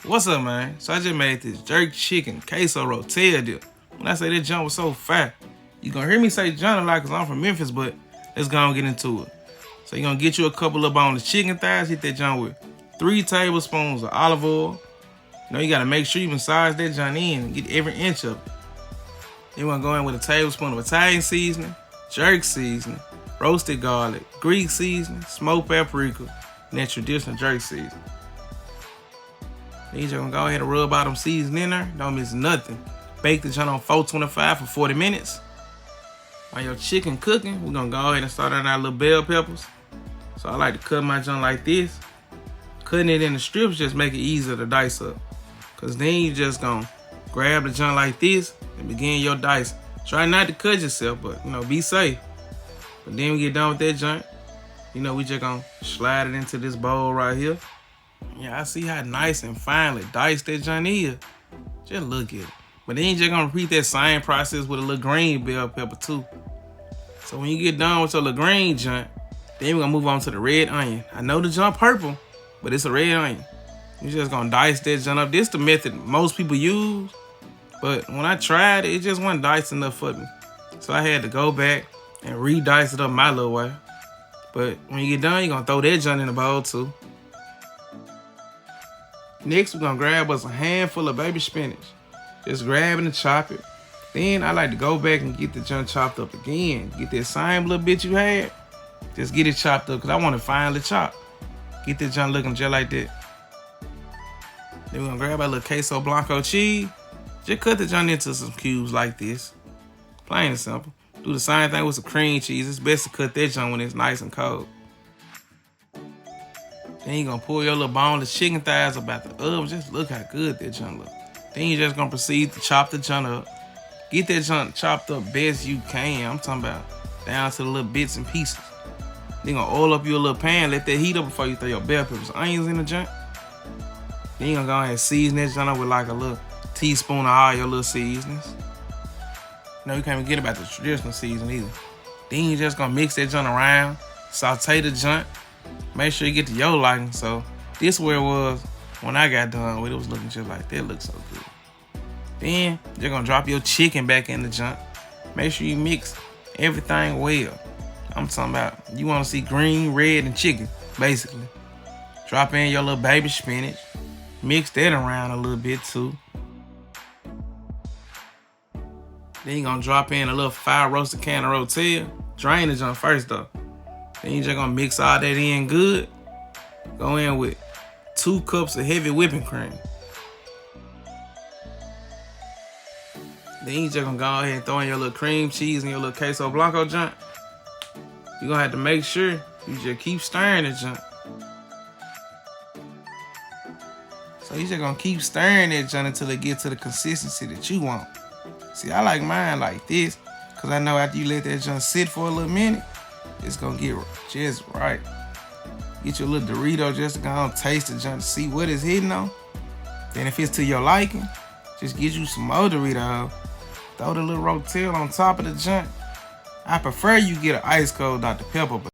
What's up, man? So I just made this jerk chicken queso Rotel dip. When I say that junk was so fat, you gonna hear me say junk a lot because I'm from Memphis, but let's go and get into it. So you're gonna get you a couple of boneless chicken thighs, hit that junk with 3 tablespoons of olive oil. You know, you gotta make sure you massage that junk in and get every inch of it. Then we're gonna go in with a tablespoon of Italian seasoning, jerk seasoning, roasted garlic, Greek seasoning, smoked paprika, and that traditional jerk seasoning. Then you're gonna go ahead and rub out them seasoning in there. Don't miss nothing. Bake the junk on 425 for 40 minutes. While your chicken cooking, we're gonna go ahead and start on our little bell peppers. So I like to cut my junk like this. Cutting it in the strips just make it easier to dice up. Cause then you just gonna grab the junk like this and begin your dice. Try not to cut yourself, but you know, be safe. But then we get done with that junk, you know, we just gonna slide it into this bowl right here. Yeah, I see how nice and finely diced that junk is. Just look at it. But then you just gonna repeat that same process with a little green bell pepper too. So when you get done with your little green junk, then we're gonna move on to the red onion. I know the junk purple, but it's a red onion. You're just gonna dice that junk up. This is the method most people use, but when I tried it, it just wasn't diced enough for me. So I had to go back and re-dice it up my little way. But when you get done, you're gonna throw that junk in the bowl too. Next, we're gonna grab us a handful of baby spinach. Just grab it and chop it. Then I like to go back and get the junk chopped up again. Get that same little bit you had. Just get it chopped up because I want to finely chop. Get the junk looking just like that. Then we're gonna grab our little queso blanco cheese. Just cut the junk into some cubes like this. Plain and simple. Do the same thing with some cream cheese. It's best to cut that junk when it's nice and cold. Then you're gonna pull your little boneless chicken thighs up out the oven. Just look how good that junk looks. Then you're just gonna proceed to chop the junk up. Get that junk chopped up best you can. I'm talking about down to the little bits and pieces. Then you're gonna oil up your little pan, let that heat up before you throw your bell peppers, onions in the junk. Then you're gonna go ahead and season that junk up with like a little teaspoon of all your little seasonings. You know, you can't forget about the traditional seasoning either. Then you're just gonna mix that junk around, saute the junk. Make sure you get to your liking. So this where it was when I got done with it. It was looking just like that. Looks so good. Then you're gonna drop your chicken back in the junk. Make sure you mix everything well. I'm talking about you wanna see green, red, and chicken, basically. Drop in your little baby spinach. Mix that around a little bit too. Then you're gonna drop in a little fire roasted can of Rotel. Drain the junk first though. Then you're just gonna mix all that in good. Go in with 2 cups of heavy whipping cream. Then you just gonna go ahead and throw in your little cream cheese and your little queso blanco junk. You're gonna have to make sure you just keep stirring the junk. So you just gonna keep stirring that junk until it gets to the consistency that you want. See, I like mine like this, cause I know after you let that junk sit for a little minute, it's gonna get just right. Get your little Dorito just to go and taste the junk to see what it's hitting on. Then if it's to your liking, just get you some more Dorito. Throw the little Rotel on top of the junk. I prefer you get an ice cold Dr. Pepper, but